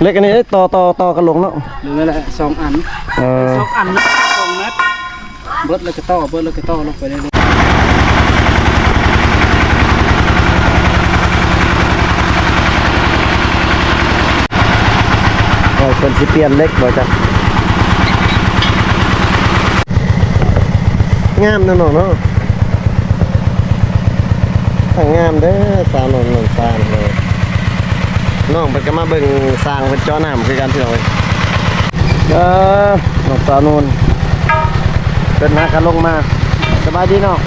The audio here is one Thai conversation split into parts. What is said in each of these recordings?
เล็กอันนี้ต่อกันลงเนาะหรืออะไร2 อัน2 อัน2 เมตรเบิดแล้วก็ต่อลงไปเลยคนสิเปลี่ยนเล็กบ่จ้ะงามนะน้องเนาะงามเด้อสาวน้องสร้างเลยน้องเพิ่นก็มาเบิ่งสร้างเพิ่นเจาะน้ำคือกันพี่น้องน้องสาวนุ่นเพิ่นมากันลงมาสบายดีเนาะ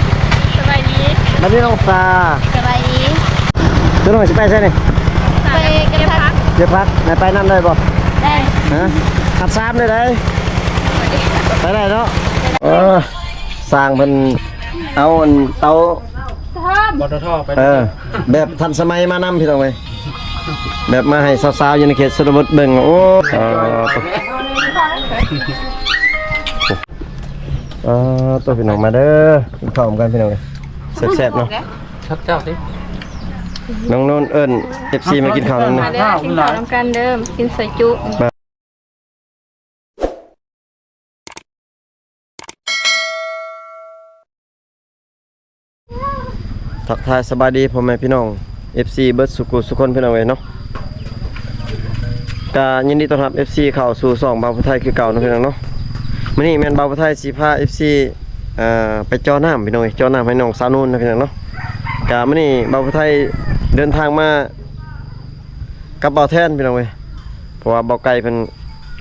สบายดีบัดนี้น้องซาสบายดีเดี๋ยวน้องสิไปใช่นี่ไปเก็บพักไหนไปนำได้บ่ ได้ ฮะขับซ้ำได้ไปได้เนาะสร้างเพิ่นเอาเตาบอทอไปแบบทันสมัยมานำพี่น้องเว้ยแบบมาให้สาวๆอยู่ในเขตชนบทเบิ่งโอ้ตัวพี่น้องมาเด้อกินข้าวกันพี่น้องเว้ยแซ่บๆเนาะชักเจ้าสิน้องโน่นเอิ้น FC มากินข้าวนั่นนะกินข้าวน้ำกันเดิมกินใส่จุทักทายสบายดีพ่อแม่พี่น้อง FC เบิร์ดสุกุสุคนพี่น้องเว้ยเนาะกายินดีต้อนรับ FC เข้าสู่ช่องบ่าวผู้ไทยคือเก่าเนาะพี่น้องเนาะมื้อนี้แม่นบ่าวผู้ไทยสิพา FC ไปจ่อน้ำพี่น้องเว้ยจ่อน้ำให้น้องสาวนุ่นนะพี่น้องเนาะกามื้อนี้บ่าวผู้ไทยเดินทางมากับบ่าวแทนพี่น้องเว้ยเพราะว่าบ่าวไก่เพิ่น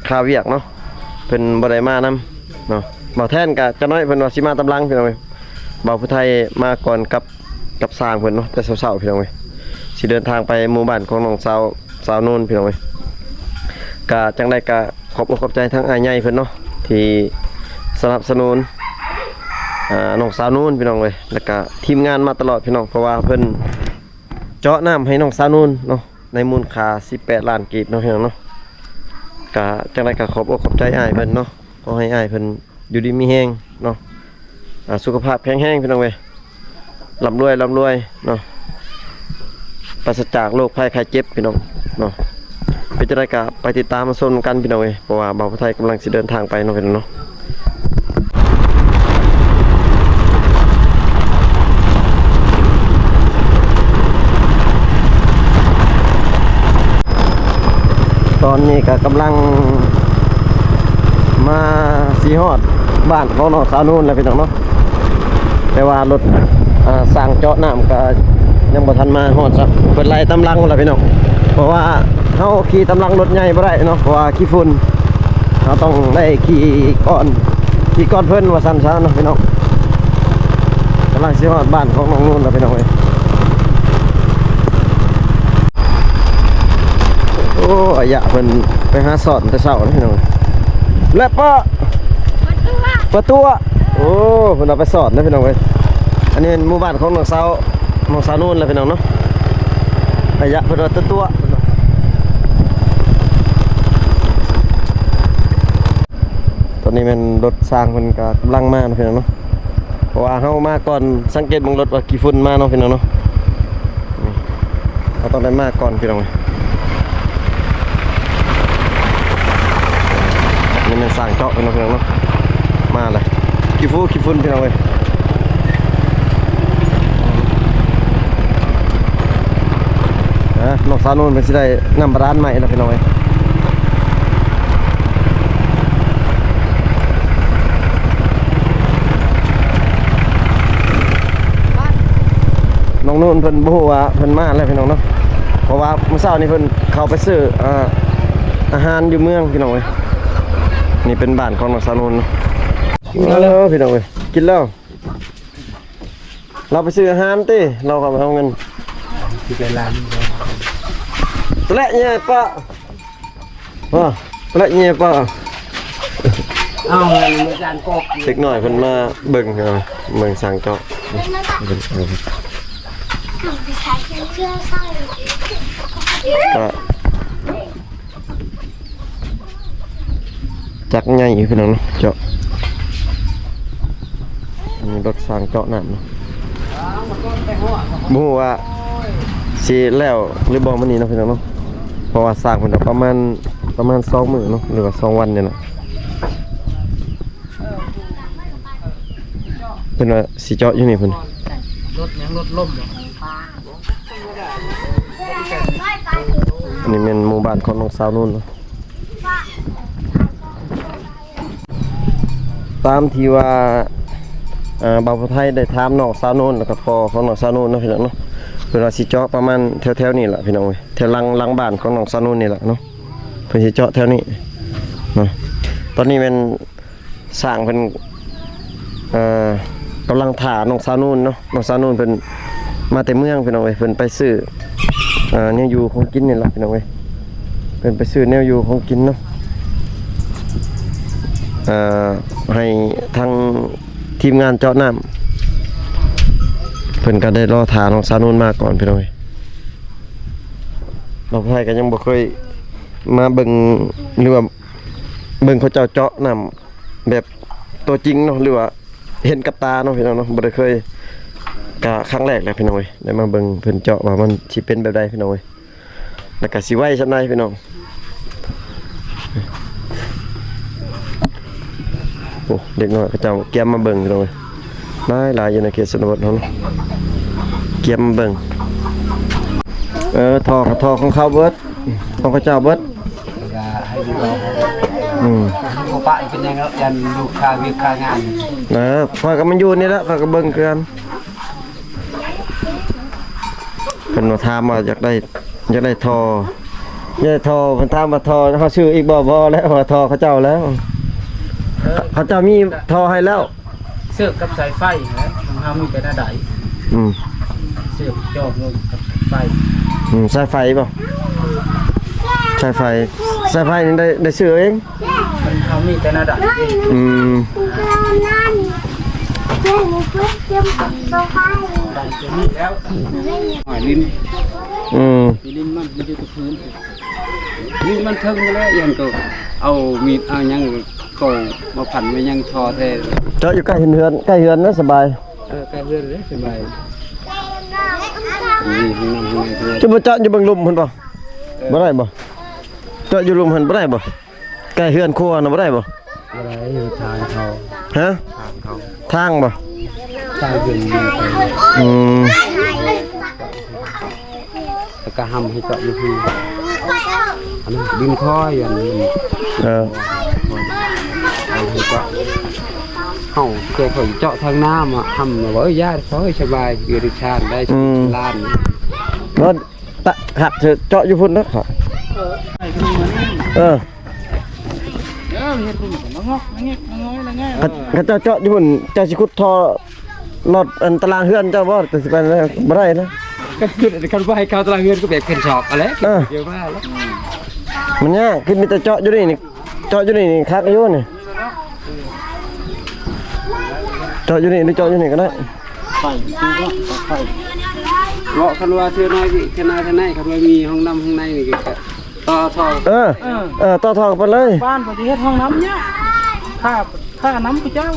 คาเวียกเนาะเพิ่นบ่ได้มานำเนาะบ่าวแทนก็จะน้อยเพิ่นว่าสิมาตำลังพี่น้องเว้ยบ่าวผู้ไทยมาก่อนกับสร้างเพิ่นเนาะแต่เช้าๆพี่น้องเว้ยสิเดินทางไปหมู่บ้านของน้องสาวนุ่นพี่น้องเว้ยก็จังได๋ก็ขอบอกขอบใจทั้งอ้ายใหญ่เพิ่นเนาะที่สนับสนุนน้องสาวนุ่นพี่น้องเว้ยแล้วก็ทีมงานมาตลอดพี่น้องเพราะว่าเพิ่นเจาะน้ำให้น้องสาวนุ่นเนาะในมูลค่า18 ล้านกีบเนาะพี่น้องเนาะก็จังได๋ก็ขอบอกขอบใจอ้ายเพิ่นเนาะขอให้อ้ายเพิ่นอยู่ดีมีแรงเนาะสุขภาพแข็งแรงพี่น้องเว้ยร่ำรวยเนาะปราศจากโรคภัยไข้เจ็บพี่น้องเนาะไปจะได้กับไปติดตามมาชมกันพี่น้องเว้ยเพราะว่าบ่าวผู้ไทยกำลังจะเดินทางไปเนาะพี่น้องเนาะตอนนี้ก็กำลังมาสีฮอดบ้านของน้องสาวนุ่นแล้วพี่น้องเนาะแต่ว่ารถสร้างเจาะน้ำก็ยังบ่ทันมาฮอดซะเปิดไล่ตำลังแล้วพี่น้องเพราะว่าเฮาขี่ตำลังรถใหญ่บ่ได้เนาะเพราะว่าขี้ฝุ่นเฮาต้องได้ขี่ก่อนเพิ่นว่าซั่นซะเนาะพี่น้องกำลังสิฮอดบ้านของน้องนุ่นแล้วพี่น้องเอ้ยโอ้อยะเพิ่นไปหาสอนแต่เช้าเนาะพี่น้องและประตูโอ้เพิ่นเอาไปสอนนะพี่น้องเอ้ยอันนี้เป็นหมู่บ้านของน้องสาวนุ่นแล้วพี่น้องเนาะระยะเพิ่นว่าตัวตอนนี้เป็นรถสร้างเพิ่นก็กำลังมาพี่น้องเนาะเพราะว่าเฮามาก่อนสังเกตเบิ่งรถว่ากี่ฝุ่นมาเนาะพี่น้องเนาะเราต้องได้มาก่อนพี่น้องนี่มันสร้างเจาะพี่น้องเนาะมาเลยกี่ฝุ่นพี่น้องเอ้ยน้องสาวนุ่นเป็นสิได้นำร้านใหม่แล้วพี่น้องเอ้ยน้องนุ่นเพิ่นบ่ฮู้ว่าเพิ่นมาแล้วพี่น้องเนาะเพราะว่าเมื่อเช้านี้เพิ่นเข้าไปซื้ออาหารอยู่เมืองพี่น้องเอ้ยนี่เป็นบ้านของน้องสาวนุ่นพี่น้องเอ้ยกินแล้วเราไปซื้ออาหารติเราก็เอาเงินที่ไปร้านและเนี่ยป้าและเนี่ยป้าเอาเงินในการกบเล็กหน่อยเพิ่นมาเบิ่งเมืองสร้างเจาะก็จักใหญ่อยู่พี่น้องเนาะเจาะมีรถสร้างเจาะน้ำเนาะบ่ฮู้ว่าสิแล้วหรือบ่มื้อนี้เนาะพี่น้องเนาะ เพราะว่าสร้างเพิ่นประมาณ2 มื้อเนาะหรือว่า2 วันเนี่ยน่ะเพิ่นว่าสิเจาะอยู่นี่เพิ่น รถยังรถล่มบ่ อันนี้เป็นหมู่บ้านของน้องสาวนุ่นเนาะตามที่ว่าบ่าวผู้ไทยได้ถามน้องสาวนุ่นแล้วก็พ่อของน้องสาวนุ่นเนาะพี่น้องเนาะเพิ่นว่าสิเจาะประมาณแถวๆนี้ล่ะพี่น้องเอ้ยแถวหลังบ้านของน้องสาวนุ่นนี่ล่ะเนาะเพิ่นสิเจาะแถวนี้เนาะตอนนี้เป็นสร้างเพิ่นกำลังถ่าน้องสาวนุ่นเนาะน้องสาวนุ่นเพิ่นมาแต่เมืองพี่น้องเอ้ยเพิ่นไปซื้อเนี่ยอยู่ของกินนี่ล่ะพี่น้องเอ้ยเพิ่นไปซื้อแนวอยู่ของกินเนาะให้ทางทีมงานเจาะน้ำเพิ่นก็ได้รอทาน้องสาวนุ่นมาก่อนพี่น้องเอ้ยเราไทยก็ยังบ่เคยมาเบิ่งหรือว่าเบิ่งเขาเจ้าเจาะน้ำแบบตัวจริงเนาะหรือว่าเห็นกับตาเนาะพี่น้องเนาะบ่ได้เคยก็ครั้งแรกแหละพี่น้องเอ้ยได้มาเบิ่งเพิ่นเจาะว่ามันสิเป็นแบบใดพี่น้องเอ้ยแล้วก็สิไว้ซำใดพี่น้องโอ้เด็กน้อยเขาเจ้าเกียมมาเบิ่งพี่น้องเอ้ยหลายอยู่ในเขตชนบทเนาะเกียมมาเบิ่งทอของเขาเบิดของเขาเจ้าเบิดให้ดูเอา Ừ. Của bạnเป็นยังยันดูค่าวิค่างาน นะพอกับมันอยู่นี่แหละพอกับเบิ่งกันเป็นมาถามว่าอยากได้ทอมันถามว่าทอเขาชื่ออีกบ่แล้วว่าทอเขาเจ้าแล้วเขาเจ้ามีทอให้แล้ว เสือกกับสายไฟนะของเฮามีแต่หน้าใด เสือกจอกลงกับไฟ สายไฟป่ะสายไฟนี่ได้ซื้อเอง มันเฮามีแต่หน้าใดเองดันจะมีแล้วหอยลิ้นลิ้นมันอยู่กับพื้นลิ้นมันเทิงไปแล้วยังก็เอามีดเอายังก็มาผันไว้ยังทอแท้ เจาะอยู่ใกล้เฮือนนะสบาย ใกล้เพื่อนเลยสบายนี่ข้างใน จะมาเจาะอยู่เบิ่งลุมเพิ่นบ่บ่ได้บ่เจาะอยู่ลุมเพิ่นบ่ได้บ่ใกล้เฮือนครัวน่ะบ่ได้บ่ อะไรอยู่ทางเขา ฮะทางบ่ ทางยืนแล้วก็ห้ำให้เจาะอยู่ที่อันนั้นดินค่อยอันนี้ให้เจาะเขาเคยเขาเจาะทางน้ำอ่ะห้ำมาว่าญาติเขาสบายอยู่ในชาติได้ล้าน รถตะขัดเจาะอยู่พุ่นนะครับเขาเจาะอยู่พุ่นเจ้าสิขุดท่อรถอันตารางเฮือนเจ้าบ่แต่สิไปบ่ได้นะ ก็คือคันว่าให้เขาตารางเงินก็แบบเข็นชอกอะไรเยอะมากแล้ว มันยากคือมีแต่เจาะอยู่นี่เจาะอยู่นี่คักอยู่นี่เจาะอยู่นี่หรือเจาะอยู่นี่ก็ได้ ไฟเลาะคันว่าเชื่อน้อยสิขนาดไหนคันว่ามีห้องน้ำห้องในนี่ก็ต่อท่อต่อท่อไปเลย บ้านประเทศห้องน้ำเนี่ยค่าน้ำพระเจ้า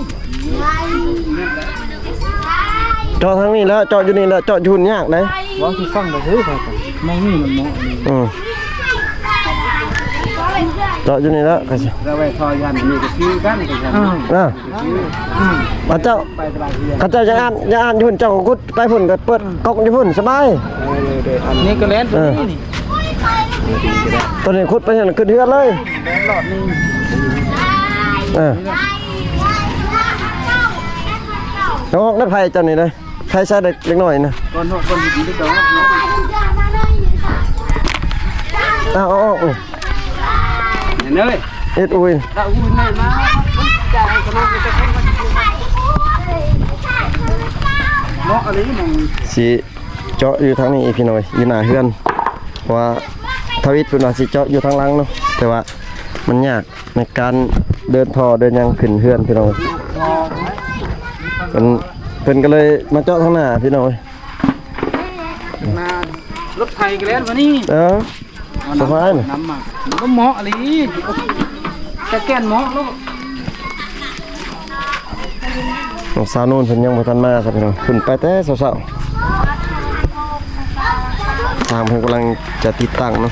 เจาะทางนี้แล้วเจาะอยู่นี่แล้วเจาะอยู่ยากไหน ว่าที่ฟังไปซื้อไปมองนี่มันมองเจาะอยู่นี่แล้วก็สิ เราไปทอยันนี่ก็ซื้อกันกันพระเจ้าเขาเจ้าจะอ่านอยู่พุ่นเจ้ากุดไปพุ่นก็เปิดก๊อกอยู่พุ่นสบาย นี่ก็เล่นนี่ ตอนนี้ขุดไปเห็นขึ้นเฮือนเลย หลอดนี่น้องได้ไผ่เจ้านี่เลยไผ่ใช้เล็กน้อยนะ คนดีได้ก่อนเอาเนย เอ็ดอุ้ย เราอุ้ยแม่มาจ่ายกำลังจะเข้ามาเนาะอะไรมัน สิเจาะอยู่ทางนี้พี่น้อยอยู่หน้าเฮือนเพราะว่าทวิตเป็นว่าสิเจาะอยู่ทางหลังเนาะแต่ว่ามันยากในการเดินท่อเดินยังขึ้นเฮือนพี่น้อยเป็นก็เลยมาเจาะทางหน้าพี่น้อย มารถไทยกันแล้ววันนี้สบายนะ น้ำมาก็เหมาะอะไรแต่แก่นเหมาะลูก น้องสาวนู่นเพิ่นยังบ่ทันมาครับพี่น้องขึ้นไปแต่เช้าๆทางเพิ่นกำลังจะติดตั้งเนาะ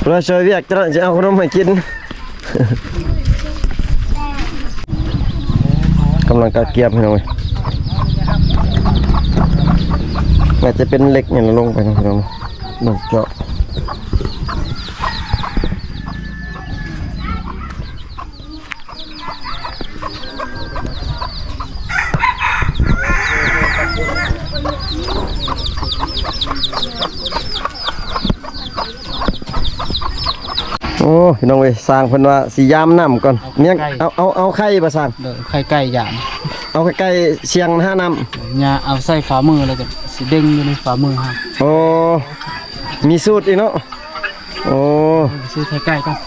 เราช่วยเวียกจะเอาขนมให้กิน กำลังกะเกียบให้หน่อยอาจจะเป็นเหล็กเนี่ยลงไปนะพี่น้องลงเจาะโอ้พี่น้องเว้ยสร้างเพิ่นว่าสิยามน้ำก่อนเมียงเอาไข่บ่สร้าง เด้อไข่ไก่ย่าง เอาใกล้ๆเชียงห้าน้ำ เนี่ยเอาใส่ฝ่ามือแล้วก็สิเด้งอยู่ในฝ่ามือครับ โอ้มีสูตรอีกเนาะโอ้ ซื้อไข่ไก่กัน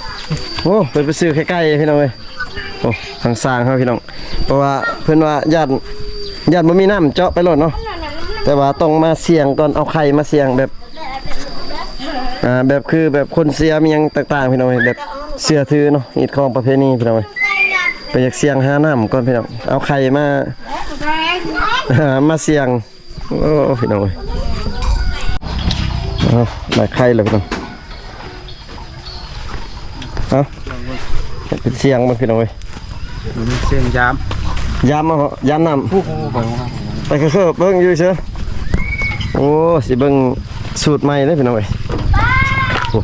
โอ้เปิดไปซื้อใกล้ๆพี่น้องเว้ยโอ้ทางสร้างครับพี่น้องเพราะว่าเพิ่นว่าญาติบ่มีน้ำเจาะไปโลดเนาะแต่ว่าต้องมาเสี่ยงก่อนเอาไข่มาเสี่ยงแบบแบบคือแบบคนเสียมีหยังต่างๆพี่น้องเว้ยแบบเสื้อถือเนาะอีกของประเพณีพี่น้องเว้ยไปอยากเสี่ยงหาน้ำก่อนพี่น้องเอาไข่มามาเสี่ยงโอ้พี่น้องเว้ยเอาได้ไข่แล้วพี่น้องเอาเป็นเสี่ยงมันพี่น้องเว้ย มันเสียงยาม ยามมาเหรอยามน้ำ ผู้บอกว่า ไปคือเบิ้งอยู่เชียวโอ้สิเบิ้งสูตรใหม่เลยพี่น้องเว้ยโอ้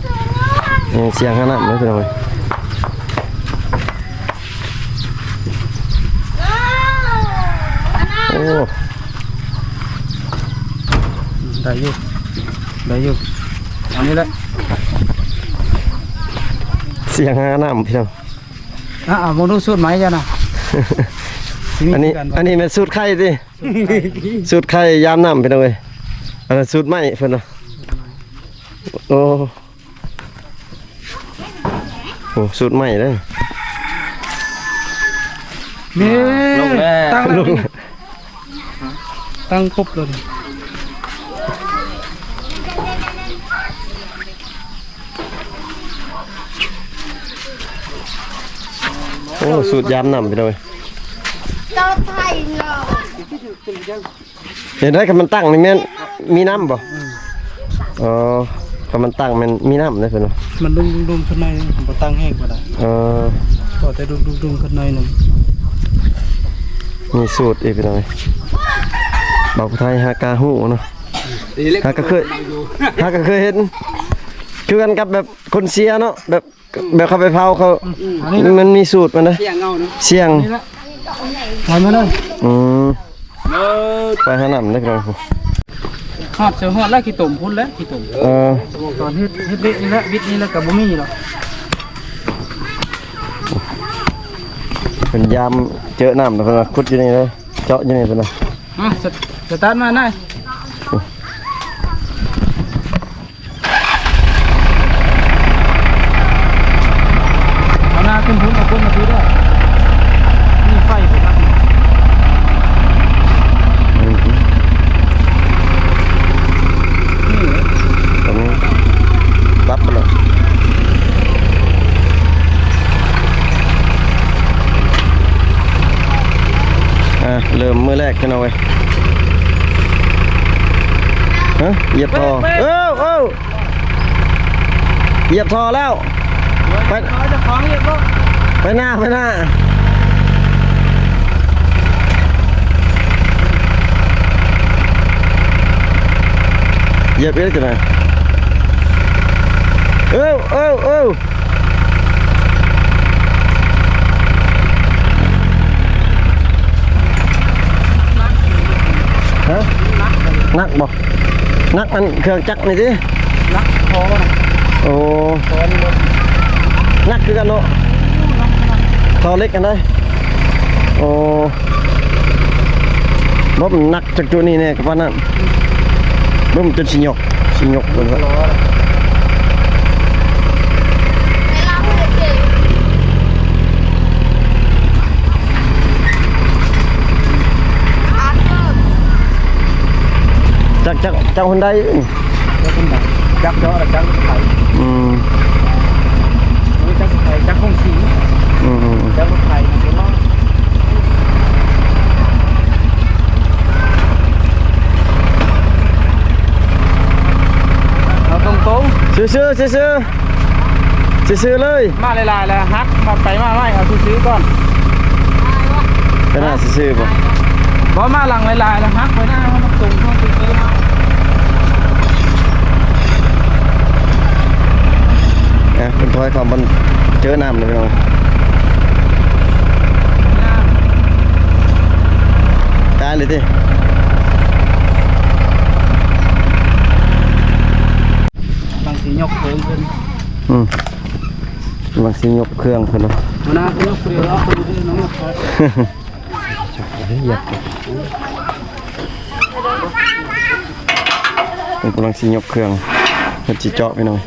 ยังเสียงขนาดนี้พี่น้องเว้ยโอ้ ได้อยู่อันนี้แหละ เสียงขนาดพี่น้อง มองดูสูตรไหมจ้ะนะ อันนี้เป็นสูตรไข่ดิสูตรไข่ยามน้ำพี่น้องเว้ยอันนั้นสูตรใหม่เพิ่นเนาะโอ้โหสูตรใหม่เลย นี่ตั้ง ลง ตั้งปุ๊บเลย โอ้สูตรยามน้ำพี่น้องเว้ย เจ้าไทยเรา เห็นได้คันมันตั้งนี่แม่นมีน้ำบ่อ๋อคันมันตั้งมันมีน้ำเลยเพิ่นเนาะ มันดุมขึ้นในผมตั้งแห้งก็ได้ ก็แต่ดุมขึ้นในหนึ่ง มีสูตรอีกพี่น้องเอ้ยบ่าวผู้ไทยฮากาฮู้เนาะฮากาเคยเห็นคือกันกับแบบคนเสียเนาะแบบเขาไปเผาเขามันมีสูตรมันนะ เสียงเงาเนาะ เสียง นี่ละไปมาเลย ไปหาน้ำได้พี่น้อง ฮอดเสียฮอดแล้วขี้ตุ่มพุ่นแล้วขี้ตุ่มตอนเฮ็ดเละนี่แหละวิทย์นี่แล้วกับบ่มีหรอก เป็นยามเจอน้ำนะเพิ่นว่าขุดอยู่นี่เลยเจาะอยู่นี่เพิ่นว่า สตาร์ทมาได้เอาหน้าขึ้นพุ่นเอาพุ่นมาทีด้วยนี่ไฟไปครับนี่ ตอนนี้รับไปแล้วเริ่มมือแรกพี่น้องเว้ยฮะเหยียบท่อเหยียบท่อแล้วไป เอาจะของเหยียบบ่ ไปหน้าเหยียบเอ๊ะจังไงฮะนักบ่นักมันเครื่องจักรนี่ดิ นักพอนะ โอ้ พอนี่เลย นักคือกันเนาะทอเล็กกันได้โอ้บ่มันนักจากตัวนี้แน่กับว่านั่นบ่มันจนสิหยกเพิ่นว่า เวลาพูดเก่ง จากคนใด แล้วคุณไหนจักเจาะแล้วจักไข่ นี่จักไข่จักคงสีจักไข่เดี๋ยวเอาตรง ซื่อ ซื้อๆเลย มาหลายๆแล้วฮักมาไปมาไม่เอาซื้อก่อน ก็น่าซื้อๆบ่ บ่มาหลังหลายๆแล้วฮักไปหน้ามันตรงช่วงซื้อมา เป็นถอยความมันเจอน้ำเลยพี่น้องตายเลยดิ บางทียกเพิ่มขึ้น บางสิยกเครื่องเพิ่นเนาะ มันน่ายกเดียวเอาไปดูน้องยกไป เป็นกำลังสิยกเครื่องเพิ่นสิเจาะพี่น้อง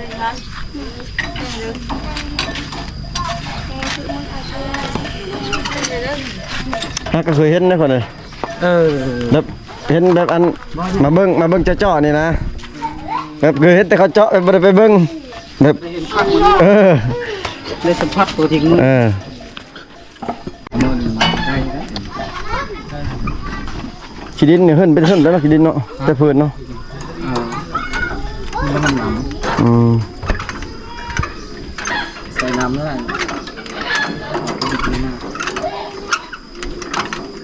ถ้าก็เคยเห็นนะคนเลยแบบเห็นแบบอันมาเบิ่งเจาะนี่นะแบบเคยเห็นแต่เขาเจาะแบบบ่ได้ไปเบิ่งแบบเลยสัมผัสตัวจริงมันนอนมาได้แล้ว ขี้ดินเนี่ยเฮิ่นเป็นเฮิ่นแล้วเนาะขี้ดินเนาะแต่พื้นเนาะ มันน้ำใส่น้ำได้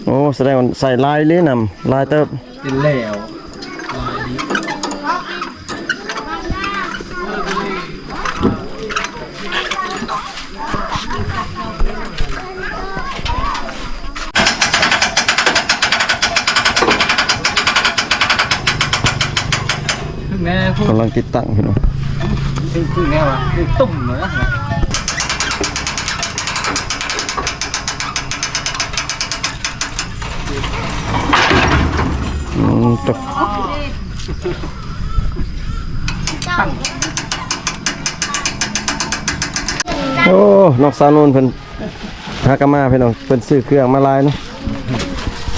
โอ้แสดงว่าใส่ลายเลยนำลายเติบ เป็นแล้วแม่พูด กำลังติดตั้งพี่น้อง คือแม่ว่าคือตุ่มเลยนะ จบโอ้นอกสาวนุ่นเพิ่นหากะมาพี่น้องเพิ่นซื้อเครื่องมาลายเนาะ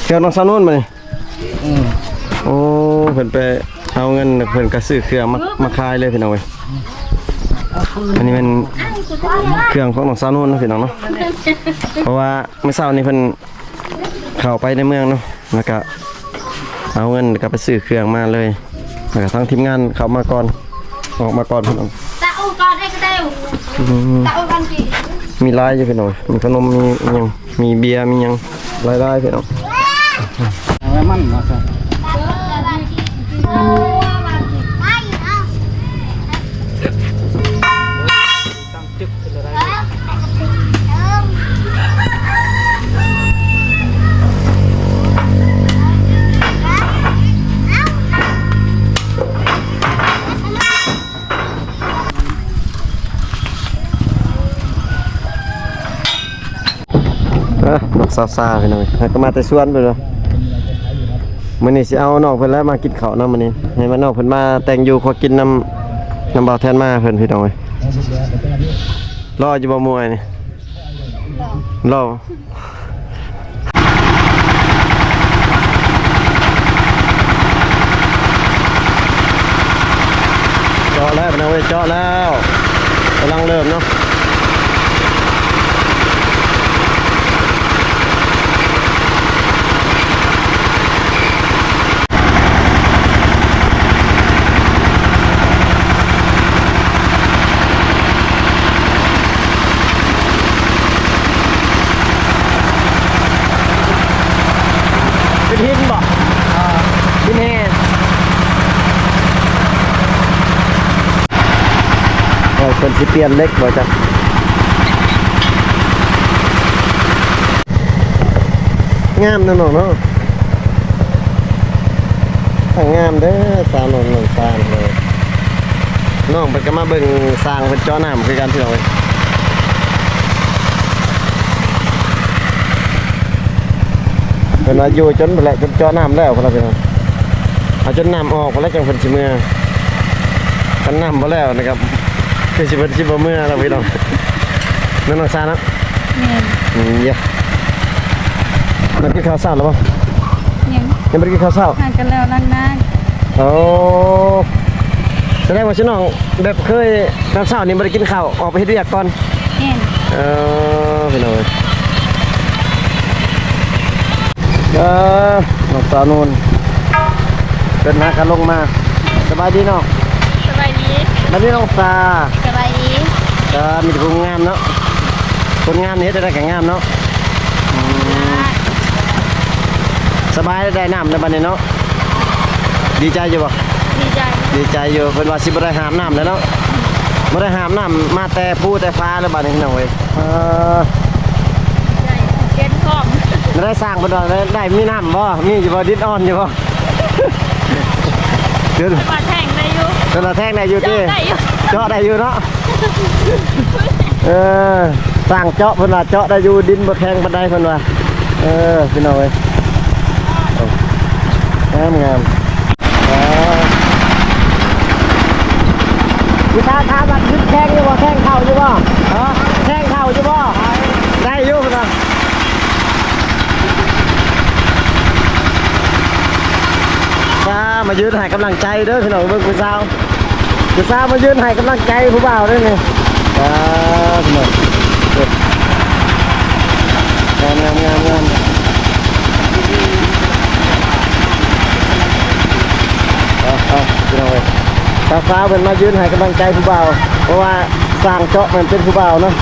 เครื่องนอกสาวนุ่นมานี่โอ้เพิ่นไปเอาเงินเพิ่นก็ซื้อเครื่องมาขายเลยพี่น้องเว้ยอันนี้มันเครื่องของนอกสาวนุ่นนะพี่น้องเนาะเพราะว่าเมื่อเช้านี้เพิ่นเข้าไปในเมืองเนาะแล้วก็เอาเงินก็ไปซื้อเครื่องมาเลยแล้วก็ทั้งทีมงานเข้ามาก่อนออกมาก่อนพี่น้อง ตาอูก่อนได้ก็ได้ตาอูก่อนสิ มีลายอยู่พี่น้องมีขนมมีหยังมีเบียร์มีหยังลายๆพี่น้อง เอาไว้มั่นมาสิ ตั้งจึกเป็นอะไรนกซาๆพี่น้องแล้วก็มาแต่สวนไปเลยมื้อนี้สิเอาน้องเพิ่นแล้วมากินข้าวนำมื้อนี้ให้มาน้องเพิ่นมาแต่งอยู่ขอกินน้ำบ่าวแทนมาเพิ่นพี่น้องเอ้ยรออยู่บ่มวยนี่รอเจาะแล้วพี่น้องเอ้ยเจาะแล้วกำลังเริ่มเนาะเป็นหินบ่หินแห่คนสิเปลี่ยนเล็กบ่จ้ะงามนะน้องเนาะงามเด้อสาวน้องสร้างเลยน้องเพิ่นก็มาเบิ่งสร้างเพิ่นเจาะน้ำคือกันพี่น้องเอ้ยเพิ่นว่าอยู่จนพุ่นแหละจนเจาะน้ำแล้วพุ่นล่ะพี่น้องเอาจนน้ำออกพุ่นแล้วจังเพิ่นสิเมื่อคันน้ำบ่แล้วนะครับคือสิเพิ่นสิบ่เมื่อแล้วพี่น้องนั่นน้องซานะเยอะมันกินข้าวเช้าแล้วบ่ยังบ่ได้กินข้าวเช้า ห่างกันแล้วนั่งนั่ง โอ้แสดงว่าชิน้องแบบเคยตอนเช้านี่บ่ได้กินข้าวออกไปเฮ็ดเวียกก่อน เห็น พี่น้องน้องสาวนูนเป็นนักกันลงมาสบายดีเนาะ สบายดี บัดนี้น้องซา สบายดี มีแต่คนงามเนาะคนงามนี่ได้แต่งามเนาะสบายได้น้ำในบ้านนี้เนาะดีใจอยู่บ่ ดีใจ ดีใจอยู่เพิ่นว่าสิบ่ได้หามน้ำแล้วเนาะบ่ได้หามน้ำมาแต่ผู้แต่ฟ้าแล้วบ้านนี้พี่น้องเว้ยใจเก็นพร้อม ได้สร้างเพิ่นว่าได้มีน้ำบ่มีอยู่บ่ดินอ่อนอยู่บ่เดี๋ยว มาแทงได้อยู่ เพิ่นว่าแท่งได้อยู่ติ ได้อยู่ เจาะได้อยู่เนาะสร้างเจาะเพิ่นว่าเจาะได้อยู่ดินบ่แข็งปานใดเพิ่นว่าพี่น้องเว้ยงามพี่ตาท้าบัดยึดแข้งอยู่บ่แข้งเข่าอยู่บ่แข้งเข่าอยู่บ่ได้อยู่เพิ่นว่ามายืนให้กำลังใจเด้อพี่น้องเบิ่งผู้สาวมายืนให้กำลังใจผู้บ่าวเด้อนี่พี่น้องงามพี่น้องเอ้ยสาวๆเพิ่นมายืนให้กำลังใจผู้บ่าวเพราะว่าสร้างเจาะมันเป็นผู้บ่าวเนาะ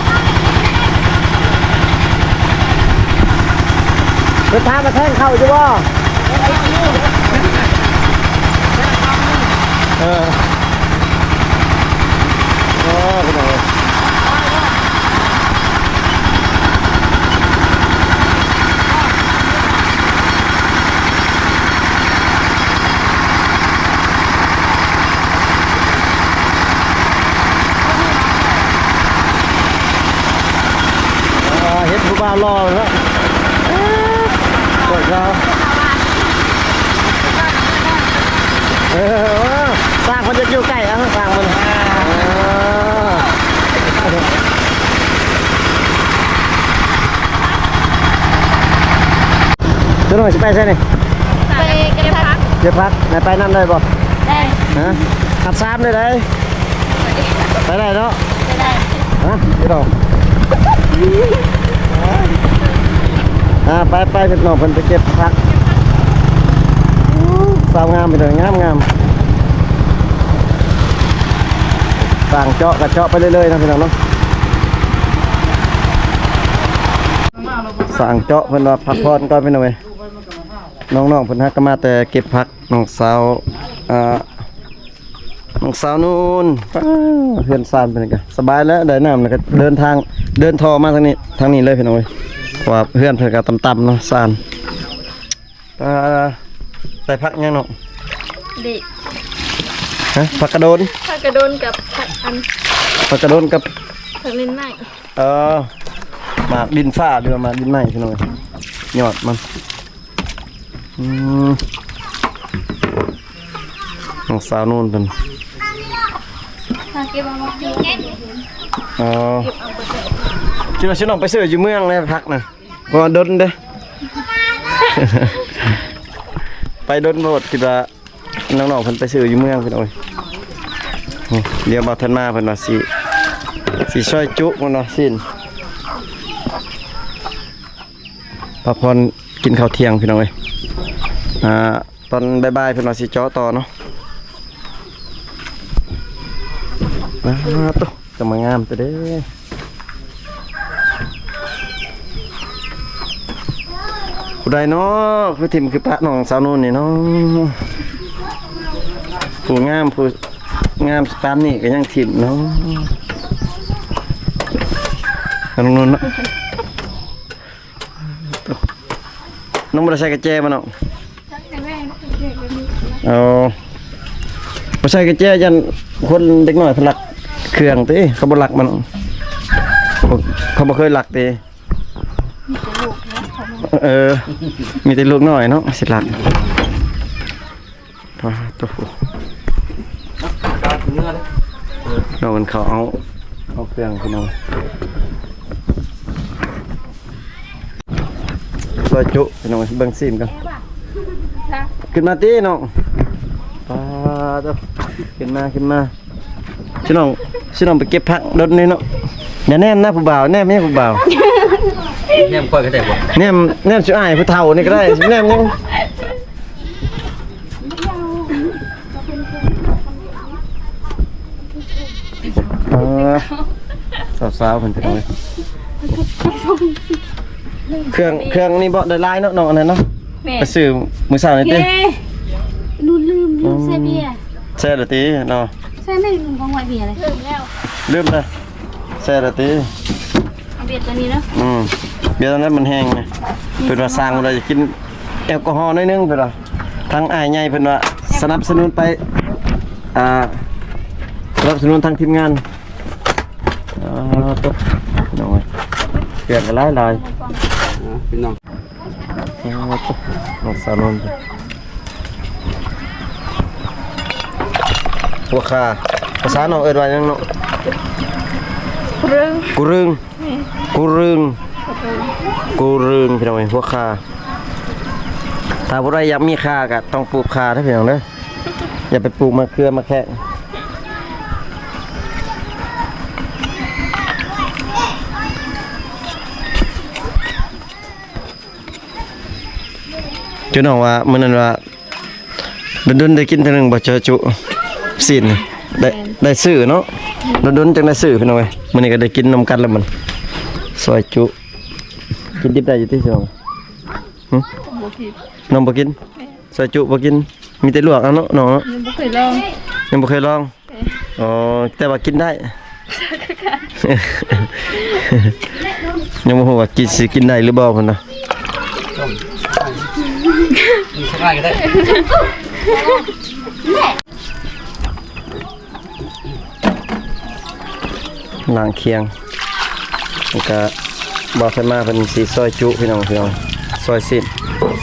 เพิ่นท้ามาแทงเข้าอยู่บ่พี่น้องเอ้ยเห็นผู้บ่าวรอแล้วกดเราสร้างคนจะอยู่ใกล้อ่ะสร้างมันตัวหน่อยจะไปใช่ไหม ไปเก็บพัก เดี๋ยวพักไหนไปนั่นได้บ่ ได้ ฮะขับซ้ำได้เลยไปได้เนาะ ได้ ฮะพี่น้องไปพี่น้องเพิ่นไปเก็บพักสาวงามไปเลยงามสั่งเจาะกับเจาะไปเรื่อยๆนะพี่น้องเนาะสั่งเจาะเพิ่นว่าพักผ่อนก่อนพี่น้องเว้ยน้องๆเพิ่นฮักก็มาแต่เก็บผักน้องสาวนู่นเพื่อนซานเป็นไงสบายแล้วได้น้ำแล้วก็เดินทอมาทางนี้เลยพี่น้องเว้ยว่าเพื่อนเพิ่นก็ต่ำๆเนาะซานใส่ผักยังเนาะ ดี ฮะผักกระโดน ผักกระโดนกับผักอัน ผักกระโดนกับ ผักลิ้นไหม หมากดินฟ้าเดือมาดินไหมพี่น้องยอดมันน้องสาวนู่นเป็น เก็บมาเก็บ คิดว่าฉันออกไปซื้ออยู่เมืองเลยพักนะว่าดนเด้ ไปดนโหดคิดว่าน้องๆเพิ่นไปซื้ออยู่เมืองเพิ่นโอ้ยเดี๋ยวบ่ทันมาเพิ่นว่าสิช่วยจุมันเนาะสิ้นพักผ่อนกินข้าวเที่ยงพี่น้องเอ้ยตอนบ่ายๆเพิ่นว่าสิเจาะต่อเนาะตุ๊กจะมางามตัวเด้ผู้ใดเนาะคือทิมคือพระน้องสาวนู่นนี่เนาะผู้งามปานนี่ก็ยังทิมเนาะน้องนู่นเนาะน้องบ่ได้ใส่กระแจมาเนาะบ่ใส่กระแจยันคนเด็กน้อยพลักเครื่องติเขาบ่หลักมันเขาบ่เคยหลักติมีแต่ลูกน้อยเนาะสิหลักตัวเรามันเขาเอาเครื่องพี่น้องซอยจุพี่น้องเบิ่งซีนกันขึ้นมาติน้องตัวขึ้นมาชิน้องไปเก็บผักรถนี่เนาะอย่าแนมนะผู้บ่าวแนมไม่ผู้บ่าวแนมค่อยก็ได้บ่แนมชื่ออ้ายผู้เฒ่านี่ก็ได้แนมยัง สาวๆเพิ่นพี่น้องเอ้ยเครื่องนี่บ่ได้หลายเนาะน้องอันนั้นเนาะ แม่ ไปซื้อมื้อเช้านี่ติ ลืมใส่เบียร์ แซ่ละติเนาะ ใส่ไม่ลืมของไว้เบียร์เลยลืมแล้ว ลืมนะแซ่ละติ เอาเบียร์ตัวนี้เนาะ เบียร์ตอนนั้นมันแห้งไงเพิ่นว่าสร้างเราจะกินแอลกอฮอล์หน่อยนึงเพิ่นว่าทางอ้ายใหญ่เพิ่นว่าสนับสนุนไปสนับสนุนทางทีมงานตุ๊บน้องเอ้ยเปลี่ยนกันหลาย พี่น้อง ตุ๊บน้องสาวนนท์หัวขาภาษาน้องเอิ้นว่าหยังเนาะ เรื่อง กูรึงพี่น้องเอ้ยหัวขาถ้าผู้ใดอยากมีขาก็ต้องปลูกขาเด้อพี่น้องเด้ออย่าไปปลูกมะเขือมะแขกจุน้องว่ามื้อนั้นว่าดนๆได้กินเทื่อนึงบ่เจอจุสิ้นได้ซื้อเนาะดนๆจังได้ซื้อพี่น้องเอ้ยมื้อนี้ก็ได้กินนำกันแล้วมันซอยจุกินดิบได้อยู่ที่ช่องน้องบ่กินซอยจุบ่กินมีแต่ลวกเอาเนาะน้องเนาะ ยังบ่เคยลอง ยังบ่เคยลองอ๋อแต่ว่ากินได้ ยังบ่ฮู้ว่ากินสิกินได้หรือบ่พุ่นน่ะ มีสักหน่อยก็ได้ ล้างเคียงแล้วก็บ่ใส่มาเพิ่นสิซอยจุพี่น้องซอยสิ้น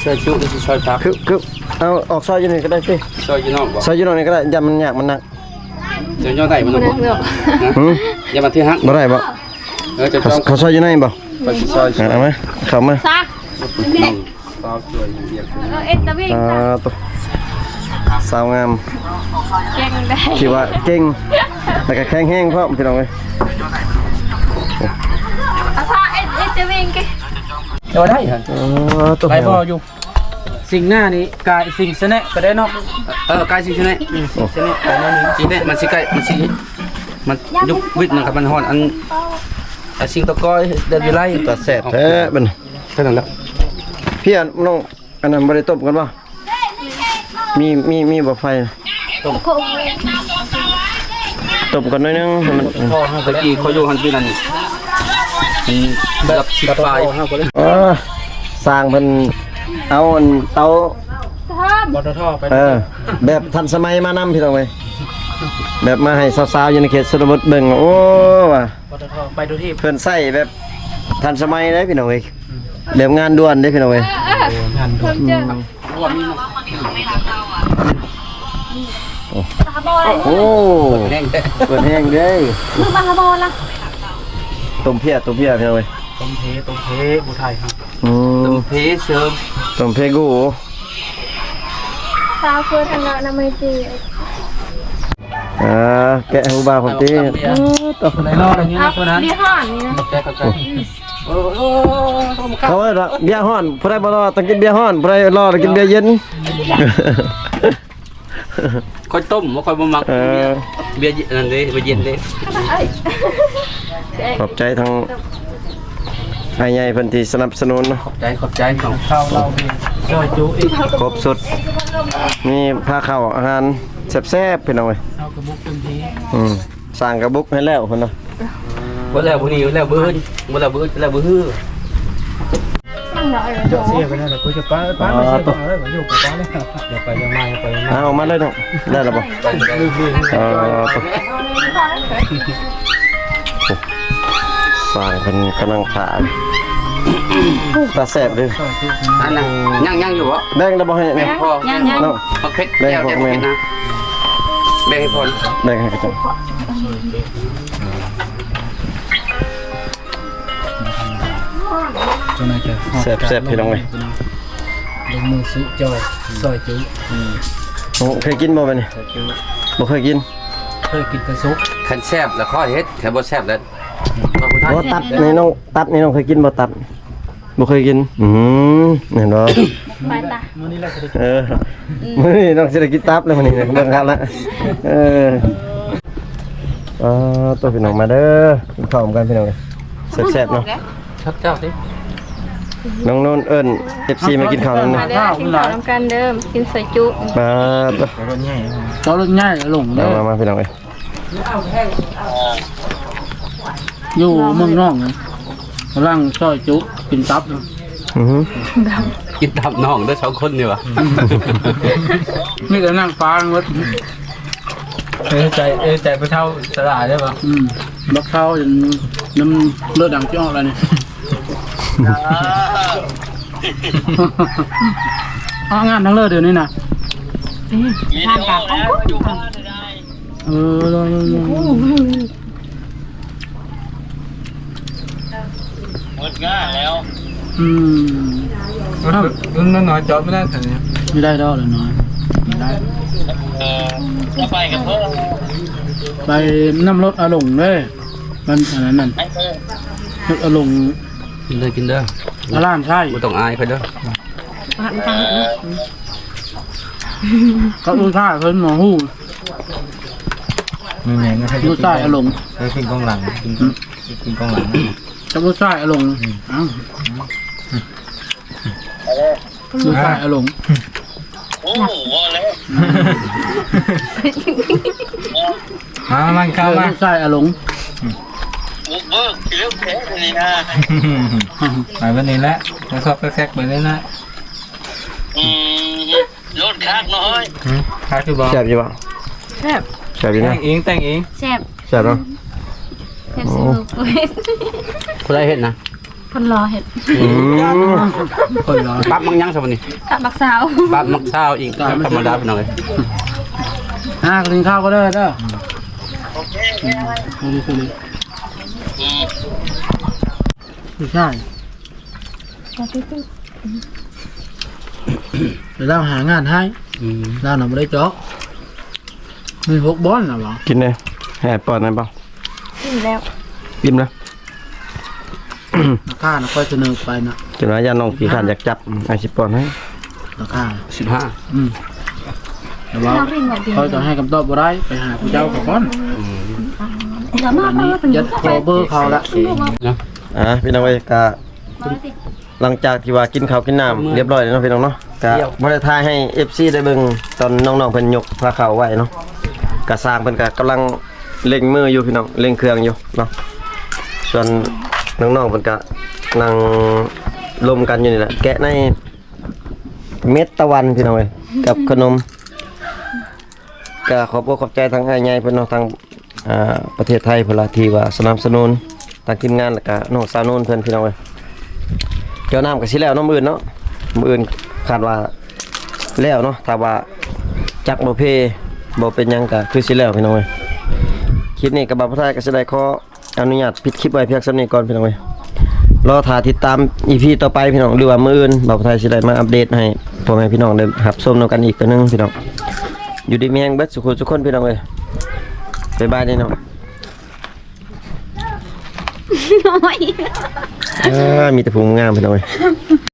ซอยจุคือซอยพัก คือเอาออกซอยอยู่นี่ก็ได้สิ ซอยอยู่นอกบ่ ซอยอยู่นี่ก็ได้อย่ามันยากมันหนัก เดี๋ยวย่อได้มัน บ่ บ่ ได้เนาะ หึ อย่ามาที่ฮัก บ่ได้บ่ จะจ้อง เขาซอยอยู่ไหนบ่ ไปซอย เอามาเข้ามา ซะ ซอยสวยเรียก เอาเอ็ดตะวิ่งซะ ตัวสาวงาม แกงได้ ที่ว่าเก่งแล้วก็แข็งแรงพร้อมพี่น้องเอ้ย เอาซะเอ็ดตะวิ่งกิ เดี๋ยวได้หั่น ตัว ไปบ่อยู่สิ่งหน้านี้กายสิ่งเสนะก็ได้เนาะ กายสิใช่ไหม เสนะไปนั่นนี่ สิเนี่ยมันสิใกล้มันสิมันยุบวิทย์นะครับมันฮ้อนอันสิ่งตะกอยเดินวิไล ตัวแซ่บแท้เป็น แค่นั้นแหละ พี่อันน้องอันนั้นบ่ได้ต้มกันบ่มีบ่ไฟต้มกันหน่อยนึงให้มัน พ่อเฮา ตะกี้เขาอยู่หันปีนั้นแบบสิบปลาย พ่อเฮาก็เลย สร้างเพิ่นเอาอันเตา บ่ทอไป แบบทันสมัยมานำพี่น้องเอ้ยแบบมาให้สาวๆอยู่ในเขตชนบทเบิ่งโอ้ว่ะ บ่ทอไปดูที่ เพิ่นใส่แบบทันสมัยเลยพี่น้องเอ้ยแบบงานด่วนเด้พี่น้องเอ้ย งานดู ผมเจอ โอ้ แน่งแต่ เปิดแห้งเด้ มือมาฮาบอลล่ะ ต้มเพียพี่น้องเอ้ย ต้มเพผู้ไทยครับ ตึมเพเชิม ต้มเพกู ซาเพื่อทางเรานำมาจี แกะหูบาผมติ ต่อคนไหนรอดอย่างเงี้ย เอา คนนั้น เบียร์ห่อนนี่นะ แกเข้าใจ เขาว่าเบียร์ฮ้อนผู้ใดบ่รอต้องกินเบียร์ฮ้อนผู้ใดรอต้องกินเบียร์เย็น ค่อยต้มบ่ค่อยบ่มักเบียร์นั่นเด้เบียร์เย็นเด้ ขอบใจทางไอ้ใหญ่เพิ่นที่สนับสนุนเนาะ ขอบใจของ ข้าวเราดีซอยจุอีก ครบสุดมีผ้าข้าวอาหารแซ่บๆพี่น้องเอ้ย เฮาก็บุกเต็มที่ สร้างกระบุกให้แล้วเพิ่นเนาะ บ่แล้วผู้นี้แล้วบ่ฮื้อบ่แล้วบ่แล้วบ่ฮื้อ จะเสียไปแล้วกูจะป้าไม่เสียต่อเลยอยู่กับป้าเลยอย่าไปยังมาไปยังมา เอามาเลยเนาะได้แล้วบ่สร้างเพิ่นกำลังผ่าตาแซ่บเด้อ อันนั้นยังอยู่บ่ แบ่งแล้วบ่ให้เนี่ย พอ ยัง เนาะ พักเพชรแก้วเดียวนะแบ่งให้พอ แบ่งให้กระจก จนไหนจะ แซ่บๆพี่น้องเอ้ย ลงมือสุจอยซอยจุ โอ้เคยกินบ่บัดนี้บ่เคยกิน เคยกินกระซุก คันแซ่บแล้วข้อเฮ็ดคันบ่แซ่บแล้วบ่ทัน บ่ตัดนี่น้องเคยกินบ่ตัดบ่เคยกินเห็นบ่ ไปตา มื้อนี้แหละจะได้ มื้อนี้น้องสิได้กินตับแล้วมื้อนี้เบิ่งครับละ ตัวพี่น้องมาเด้อกินข้าวกันพี่น้องแซ่บๆเนาะ ชักเจ้าสิ น้องนนท์เอิ้น FC มากินข้าวนั่น มา นะ เด้อกินข้าวน้ำกันเดิมกินใส่จุ มาตัว รถใหญ่ เจ้ารถง่ายหลงเด้อ มาพี่น้องเอ้ย อยู่เมืองนอกนะกำลังซอยจุกินตับนะ อือหือ กินตับน้องได้2คนนี่วะ นี่ก็นั่งฟ้าวัด ใจไปเท่าสลายได้ป่ะ บักเข้าจนน้ำเลือดดังจ้อแล้วนี่งานทั้งเลือดเดี๋ยวนี้นะรอหมดงานแล้วนั่นน้อยจอดไม่ได้แต่เนี้ย ไม่ได้ดอกเลยน้อยไม่ได้จะไปกับเพื่อนไปน้ำรถอาหลงเลยมันอันนั้นนั่นรถอาหลง กินเด้อกินเด้อ อาล้านใช่ บ่ต้องอายเพิ่นเด้อ เขาดูท่าเพิ่นหมอหู้ มีแหน่งให้ ดูท่าอาหลง ให้ขึ้นกองหลังขึ้นกองหลัง จะดูท่าอาหลงอ้าวดูท่าอาหลง มันเข้ามา ดูท่าอาหลง ไปวันนี้แหละแล้วก็แทรกไปเลยนะ รถคักน้อย คาคือบอก แซ่บอยู่บ่ แซ่บ แซ่บอยู่ แต่ นะ งเองแต่งเอง แซ่บ แซ่บเนาะ แซ่บสุดเลย ผู้ใดเฮ็ดนะ คนรอเห็ด อืม คนรอ ปั๊บมังยังซะบัดนี้ กับบักสาว ปั๊บมักซาวอีกธรรมดาพี่น้องเอ้ย กินข้าวก็ได้เด้อโอเคไม่ใช่เดี๋ยวเราหางานให้เราหน่อยไม่ได้เจาะมี6 บอลนะบ่ กินเลยแห่ปอดนั่นเปล่า กินแล้ว อิ่มแล้ว ราคานะค่อยเสนอไปนะ จนว่าย่าน้องขี้ขานอยากจับไอ้สิปอนให้ ราคา 15 แต่ว่า เราเรียนแบบนี้ เขาจะให้คำตอบบ่ได้ไปหาผู้เจ้าเขาก่อน เดี๋ยวมา อันนี้ยัดโทรเบอร์เขาละ เนาะ พี่น้องเอ้ยก็หลังจากที่ว่ากินข้าวกินน้ำเรียบร้อยแล้วเนาะพี่น้องเนาะก็บ่ได้ทายให้ FC ได้เบิ่งตอนน้องๆเพิ่นยกพาเข้าไว้เนาะก็สร้างเพิ่นก็กำลังเร่งมืออยู่พี่น้องเร่งเครื่องอยู่เนาะส่วนน้องๆเพิ่นก็นั่งลมกันอยู่นี่แหละแกะในเม็ดตะวันพี่น้องเอ้ยกับขนมก็ขอบอกขอบใจทางอ้ายใหญ่เพิ่นเนาะทางประเทศไทยพุ่นล่ะที่ว่าสนับสนุนทางทีมงานแล้วก็น้องสาวนุ่นเพิ่นพี่น้องเอ้ยเจ้าน้ำก็สิแล้วเนาะมื้ออื่นเนาะมื้ออื่นคาดว่าแล้วเนาะถ้าว่าจักบ่เพบ่เป็นหยังก็คือสิแล้วพี่น้องเอ้ยคลิปนี้ก็บ่าวผู้ไทยก็สิได้ขออนุญาตปิดคลิปไว้เพียงส่านี้ก่อนพี่น้องเอ้ยรอท่าติดตาม EP ต่อไปพี่น้องหรือว่ามื้ออื่นบ่าวผู้ไทยสิได้มาอัปเดตให้พ่อแม่พี่น้องได้รับชมนำกันอีกเทื่อนึงพี่น้องอยู่ดีมีแรงเบิดสุขทุกคนพี่น้องเอ้ยบ๊ายบายนี่เนาะ น้อย มีแต่ผู้งามพี่น้องเอ้ย